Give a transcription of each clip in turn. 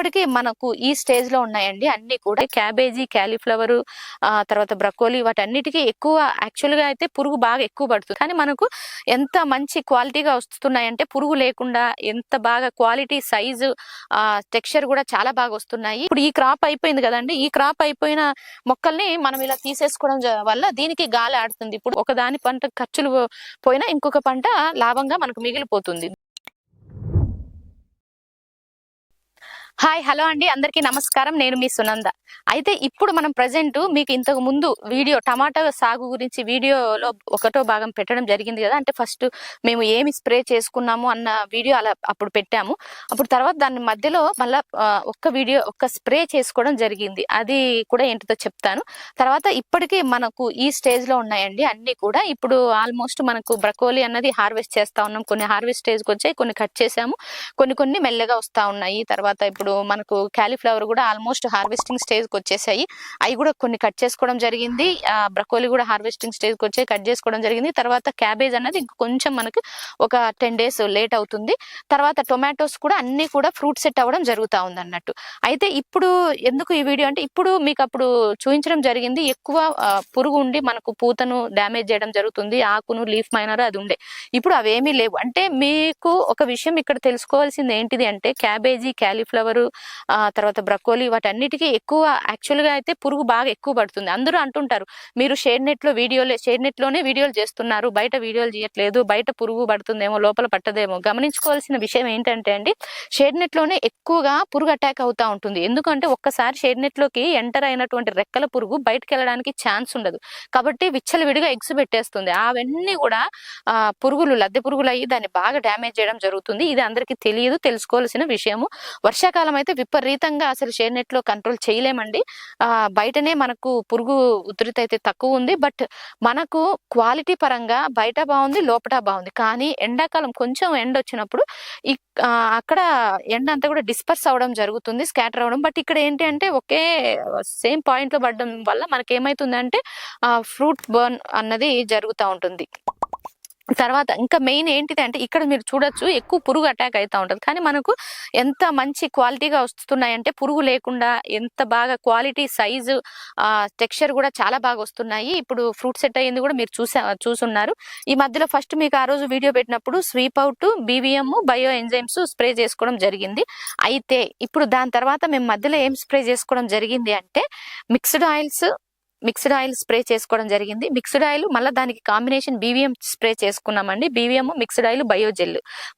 ఇప్పటికీ మనకు ఈ స్టేజ్ లో ఉన్నాయండి అన్ని కూడా. క్యాబేజీ, క్యాలీఫ్లవర్, తర్వాత బ్రకోలీ, వాటన్నిటికీ ఎక్కువ యాక్చువల్ గా అయితే పురుగు బాగా ఎక్కువ పడుతుంది. కానీ మనకు ఎంత మంచి క్వాలిటీగా వస్తున్నాయంటే పురుగు లేకుండా ఎంత బాగా క్వాలిటీ, సైజు, టెక్స్చర్ కూడా చాలా బాగా వస్తున్నాయి. ఇప్పుడు ఈ క్రాప్ అయిపోయింది కదండి, ఈ క్రాప్ అయిపోయిన మొక్కల్ని మనం ఇలా తీసేసుకోవడం వల్ల దీనికి గాలి ఆడుతుంది. ఇప్పుడు ఒక దాని పంట ఖర్చులు పోయినా ఇంకొక పంట లాభంగా మనకు మిగిలిపోతుంది. హాయ్, హలో అండి, అందరికీ నమస్కారం. నేను మీ సునంద. అయితే ఇప్పుడు మనం ప్రజెంట్ మీకు ఇంతకు ముందు వీడియో టమాటా సాగు గురించి వీడియోలో ఒకటో భాగం పెట్టడం జరిగింది కదా. అంటే ఫస్ట్ మేము ఏమి స్ప్రే చేసుకున్నాము అన్న వీడియో అలా అప్పుడు పెట్టాము. అప్పుడు తర్వాత దాని మధ్యలో మళ్ళా ఒక్క స్ప్రే చేసుకోవడం జరిగింది. అది కూడా ఏంటిదో చెప్తాను. తర్వాత ఇప్పటికీ మనకు ఈ స్టేజ్ లో ఉన్నాయండి అన్ని కూడా. ఇప్పుడు ఆల్మోస్ట్ మనకు బ్రకోలీ అన్నది హార్వెస్ట్ చేస్తా ఉన్నాం. కొన్ని హార్వెస్ట్ స్టేజ్కి వచ్చాయి, కొన్ని కట్ చేసాము, కొన్ని మెల్లగా వస్తా ఉన్నాయి. తర్వాత ఇప్పుడు మనకు క్యాలీఫ్లవర్ కూడా ఆల్మోస్ట్ హార్వెస్టింగ్ స్టేజ్ కి వచ్చేసాయి. అవి కూడా కొన్ని కట్ చేసుకోవడం జరిగింది. బ్రకోలీ కూడా హార్వెస్టింగ్ స్టేజ్ కి వచ్చాయి, కట్ చేసుకోవడం జరిగింది. తర్వాత క్యాబేజ్ అన్నది కొంచెం మనకు ఒక 10 days లేట్ అవుతుంది. తర్వాత టొమాటోస్ కూడా అన్ని కూడా ఫ్రూట్ సెట్ అవ్వడం జరుగుతా ఉంది అన్నట్టు. అయితే ఇప్పుడు ఎందుకు ఈ వీడియో అంటే, ఇప్పుడు మీకు అప్పుడు చూపించడం జరిగింది ఎక్కువ పురుగు ఉండి మనకు పూతను డ్యామేజ్ చేయడం జరుగుతుంది, ఆకును, లీఫ్ మైనర్ అది ఉండే. ఇప్పుడు అవేమీ లేవు. అంటే మీకు ఒక విషయం ఇక్కడ తెలుసుకోవాల్సింది ఏంటిది అంటే, క్యాబేజీ, క్యాలీఫ్లవర్, తర్వాత బ్రకోలీ, వాటన్నిటికీ ఎక్కువ యాక్చువల్ గా అయితే పురుగు బాగా ఎక్కువ పడుతుంది. అందరూ అంటుంటారు మీరు షేడ్ నెట్ లోనే వీడియోలు చేస్తున్నారు, బయట వీడియోలు చేయట్లేదు, బయట పురుగు పడుతుందేమో, లోపల పట్టదేమో. గమనించుకోవాల్సిన విషయం ఏంటంటే అండి, షేడ్ నెట్ లోనే ఎక్కువగా పురుగు అటాక్ అవుతా ఉంటుంది. ఎందుకంటే ఒక్కసారి షేడ్ నెట్ లోకి ఎంటర్ అయినటువంటి రెక్కల పురుగు బయటకు వెళ్ళడానికి ఛాన్స్ ఉండదు. కాబట్టి విచ్చలవిడిగా ఎగ్స్ పెట్టేస్తుంది. అవన్నీ కూడా పురుగులు, లద్దె పురుగులు అయ్యి దాన్ని బాగా డ్యామేజ్ చేయడం జరుగుతుంది. ఇది అందరికీ తెలియదు, తెలుసుకోవాల్సిన విషయము. వర్షాకాలం అయితే విపరీతంగా అసలు షేడ్ నెట్ లో కంట్రోల్ చేయలేమండి. బయటనే మనకు పురుగు ఉధృతి అయితే తక్కువ ఉంది. బట్ మనకు క్వాలిటీ పరంగా బయట బాగుంది, లోపల బాగుంది. కానీ ఎండాకాలం కొంచెం ఎండ వచ్చినప్పుడు అక్కడ ఎండ అంతా కూడా డిస్పర్స్ అవడం జరుగుతుంది, స్కాటర్ అవడం. బట్ ఇక్కడ ఏంటి అంటే ఒకే సేమ్ పాయింట్ లో పడడం వల్ల మనకేమైతుందంటే ఫ్రూట్ బర్న్ అన్నది జరుగుతూ ఉంటుంది. తర్వాత ఇంకా మెయిన్ ఏంటిది అంటే, ఇక్కడ మీరు చూడొచ్చు ఎక్కువ పురుగు అటాక్ అవుతా ఉంటుంది. కానీ మనకు ఎంత మంచి క్వాలిటీగా వస్తున్నాయంటే పురుగు లేకుండా ఎంత బాగా క్వాలిటీ, సైజు, టెక్స్చర్ కూడా చాలా బాగా వస్తున్నాయి. ఇప్పుడు ఫ్రూట్ సెట్ అయ్యింది కూడా మీరు చూసున్నారు. ఈ మధ్యలో ఫస్ట్ మీకు ఆ రోజు వీడియో పెట్టినప్పుడు sweep out, BVM, bio enzymes spray చేసుకోవడం జరిగింది. అయితే ఇప్పుడు దాని తర్వాత మేము మధ్యలో ఏం స్ప్రే చేసుకోవడం జరిగింది అంటే, మిక్స్డ్ ఆయిల్ స్ప్రే చేసుకోవడం జరిగింది. మిక్స్డ్ ఆయిల్ మళ్ళీ దానికి కాంబినేషన్ BVM స్ప్రే చేసుకున్నామండి. BVM, మిక్స్డ్ ఆయిల్,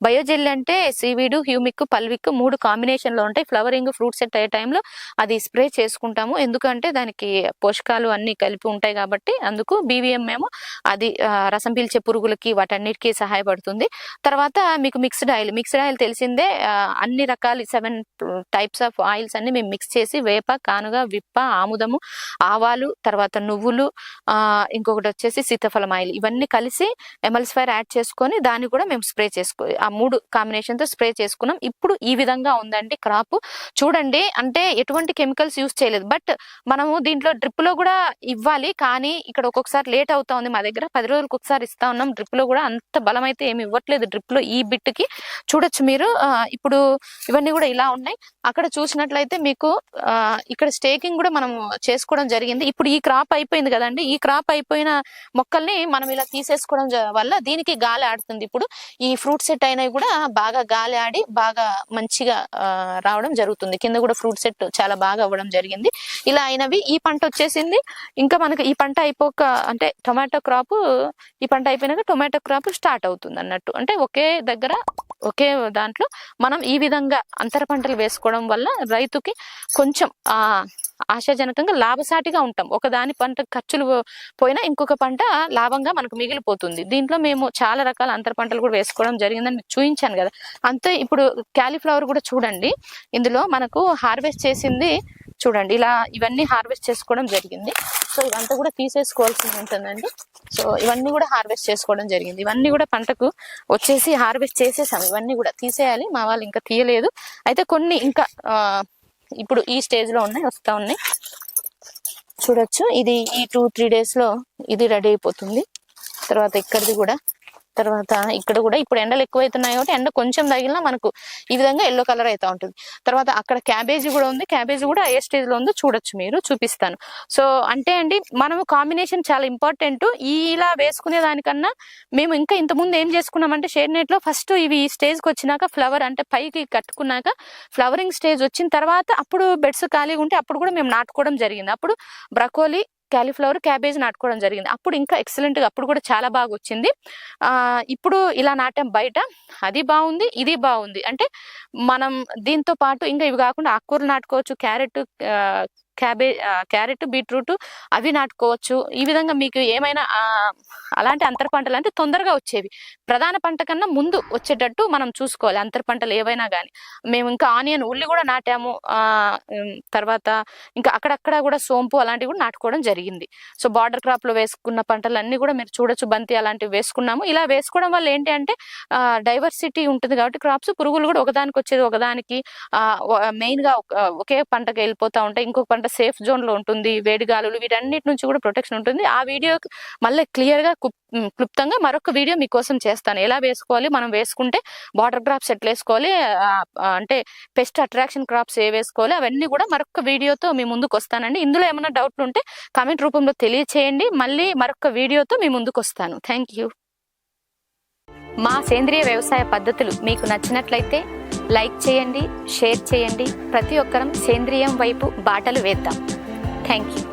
బయోజెల్ అంటే సీవీడ్, హ్యూమిక్, పల్విక్ 3 కాంబినేషన్ లో ఉంటాయి. ఫ్లవరింగ్, ఫ్రూట్ సెట్ అయ్యే టైంలో అది స్ప్రే చేసుకుంటాము. ఎందుకంటే దానికి పోషకాలు అన్ని కలిపి ఉంటాయి కాబట్టి. అందుకు BVM ఏమో అది రసం పీల్చే పురుగులకి వాటన్నిటికీ సహాయపడుతుంది. తర్వాత మీకు మిక్స్డ్ ఆయిల్ తెలిసిందే. అన్ని రకాల 7 types ఆఫ్ ఆయిల్స్ అన్ని మేము మిక్స్ చేసి, వేప, కానుగ, విప్ప, ఆముదము, ఆవాలు, తర్వాత నువ్వులు, ఇంకొకటి వచ్చేసి సీతాఫలం ఆయిల్, ఇవన్నీ కలిసి ఎమల్సిఫైర్ యాడ్ చేసుకొని దాన్ని కూడా మేము స్ప్రే ఆ 3 కాంబినేషన్ తో స్ప్రే చేసుకున్నాం. ఇప్పుడు ఈ విధంగా ఉందండి క్రాప్. చూడండి, అంటే ఎటువంటి కెమికల్స్ యూజ్ చేయలేదు. బట్ మనము దీంట్లో డ్రిప్ లో కూడా ఇవ్వాలి, కానీ ఇక్కడ ఒక్కొక్కసారి లేట్ అవుతా ఉంది. మా దగ్గర 10 రోజులకు ఒకసారి ఇస్తా ఉన్నాం. డ్రిప్ లో కూడా అంత బలం అయితే ఏమి ఇవ్వట్లేదు. డ్రిప్ లో ఈ బిట్ కి చూడొచ్చు మీరు. ఇప్పుడు ఇవన్నీ కూడా ఇలా ఉన్నాయి. అక్కడ చూసినట్లయితే మీకు ఇక్కడ స్టేకింగ్ కూడా మనం చేసుకోవడం జరిగింది. ఇప్పుడు ఈ క్రాప్ అయిపోయింది కదండి, ఈ క్రాప్ అయిపోయిన మొక్కల్ని మనం ఇలా తీసేసుకోవడం వల్ల దీనికి గాలి ఆడుతుంది. ఇప్పుడు ఈ ఫ్రూట్ సెట్ అయినవి కూడా బాగా గాలి ఆడి బాగా మంచిగా రావడం జరుగుతుంది. కింద కూడా ఫ్రూట్ సెట్ చాలా బాగా అవ్వడం జరిగింది. ఇలా అయినవి. ఈ పంట వచ్చేసింది. ఇంకా మనకు ఈ పంట అంటే టొమాటో క్రాప్, ఈ పంట అయిపోయినాక టొమాటో క్రాప్ స్టార్ట్ అవుతుంది అన్నట్టు. అంటే ఒకే దాంట్లో మనం ఈ విధంగా అంతర పంటలు వేసుకోవడం వల్ల రైతుకి కొంచెం ఆశాజనకంగా లాభసాటిగా ఉంటాం. ఒకదాని పంట ఖర్చులు పోయినా ఇంకొక పంట లాభంగా మనకు మిగిలిపోతుంది. దీంట్లో మేము చాలా రకాల అంతర పంటలు కూడా వేసుకోవడం జరిగిందని చూపించాను కదా. అంతే. ఇప్పుడు క్యాలీఫ్లవర్ కూడా చూడండి, ఇందులో మనకు హార్వెస్ట్ చేసింది చూడండి. ఇలా ఇవన్నీ హార్వెస్ట్ చేసుకోవడం జరిగింది. సో ఇవంతా కూడా తీసేసుకోవాల్సి ఉంటుందండి. సో ఇవన్నీ కూడా హార్వెస్ట్ చేసుకోవడం జరిగింది. ఇవన్నీ కూడా పంటకు వచ్చేసి హార్వెస్ట్ చేసేసాం. ఇవన్నీ కూడా తీసేయాలి, మా వాళ్ళు ఇంకా తీయలేదు. అయితే కొన్ని ఇంకా ఇప్పుడు ఈ స్టేజ్ లో వస్తా ఉన్నాయి. చూడొచ్చు, ఇది ఈ 2-3 days లో ఇది రెడీ అయిపోతుంది. తర్వాత ఇక్కడిది కూడా తర్వాత ఇక్కడ కూడా ఇప్పుడు ఎండలు ఎక్కువైతున్నాయి కాబట్టి ఎండ కొంచెం తగిలినా మనకు ఈ విధంగా ఎల్లో కలర్ అయితే ఉంటుంది. తర్వాత అక్కడ క్యాబేజీ కూడా ఉంది, క్యాబేజీ కూడా ఏ స్టేజ్ లో ఉందో చూడొచ్చు, మీరు చూపిస్తాను. సో అంటే అండి మనము కాంబినేషన్ చాలా ఇంపార్టెంట్. ఇలా వేసుకునే దానికన్నా మేము ఇంకా ఇంతకుముందు ఏం చేసుకున్నామంటే షేడ్ నెట్ లో ఫస్ట్ ఇవి ఈ స్టేజ్ కి వచ్చినాక ఫ్లవర్ అంటే పైకి కట్టుకున్నాక ఫ్లవరింగ్ స్టేజ్ వచ్చిన తర్వాత అప్పుడు బెడ్స్ ఖాళీగా ఉంటే అప్పుడు కూడా మేము నాటుకోవడం జరిగింది. అప్పుడు బ్రకోలీ, క్యాలీఫ్లవర్, క్యాబేజ్ నాటుకోవడం జరిగింది. అప్పుడు ఇంకా ఎక్సలెంట్ గా అప్పుడు కూడా చాలా బాగా వచ్చింది. ఇప్పుడు ఇలా నాటాం బయట, అది బాగుంది, ఇది బాగుంది. అంటే మనం దీంతో పాటు ఇంకా ఇవి కాకుండా ఆకుకూరలు నాటుకోవచ్చు, క్యారెట్, బీట్రూట్ అవి నాటుకోవచ్చు. ఈ విధంగా మీకు ఏమైనా అలాంటి అంతర పంటలు అంటే తొందరగా వచ్చేవి, ప్రధాన పంట కన్నా ముందు వచ్చేటట్టు మనం చూసుకోవాలి అంతర పంటలు ఏవైనా కానీ. మేము ఇంకా ఆనియన్, ఉల్లి కూడా నాటాము. తర్వాత ఇంకా అక్కడక్కడ కూడా సోంపు అలాంటివి కూడా నాటుకోవడం జరిగింది. సో బార్డర్ క్రాప్ లో వేసుకున్న పంటలు అన్ని కూడా మీరు చూడొచ్చు, బంతి అలాంటివి వేసుకున్నాము. ఇలా వేసుకోవడం వల్ల ఏంటి అంటే డైవర్సిటీ ఉంటుంది కాబట్టి క్రాప్స్, పురుగులు కూడా ఒకదానికి వచ్చేది ఒకదానికి మెయిన్ గా ఒకే పంటకి వెళ్ళిపోతా ఉంటాయి. ఇంకొక పంట సేఫ్ జోన్ లో ఉంటుంది, వేడిగాలులు వీటన్నిటి నుంచి కూడా ప్రొటెక్షన్ ఉంటుంది. ఆ వీడియో మళ్ళీ క్లియర్ గా క్లుప్తంగా మరొక వీడియో మీకోసం చేస్తాను. ఎలా వేసుకోవాలి, మనం వేసుకుంటే బార్డర్ క్రాప్స్ ఎట్లా వేసుకోవాలి, అంటే పెస్ట్ అట్రాక్షన్ క్రాప్స్ ఏ వేసుకోవాలి, అవన్నీ కూడా మరొక వీడియోతో మీ ముందుకు వస్తానండి. ఇందులో ఏమైనా డౌట్లు ఉంటే కామెంట్ రూపంలో తెలియచేయండి. మళ్ళీ మరొక వీడియోతో మీ ముందుకు వస్తాను. Thank you. మా సేంద్రియ వ్యవసాయ పద్ధతులు మీకు నచ్చినట్లయితే లైక్ చేయండి, షేర్ చేయండి. ప్రతి ఒక్కరం సేంద్రియం వైపు బాటలు వేద్దాం. Thank you.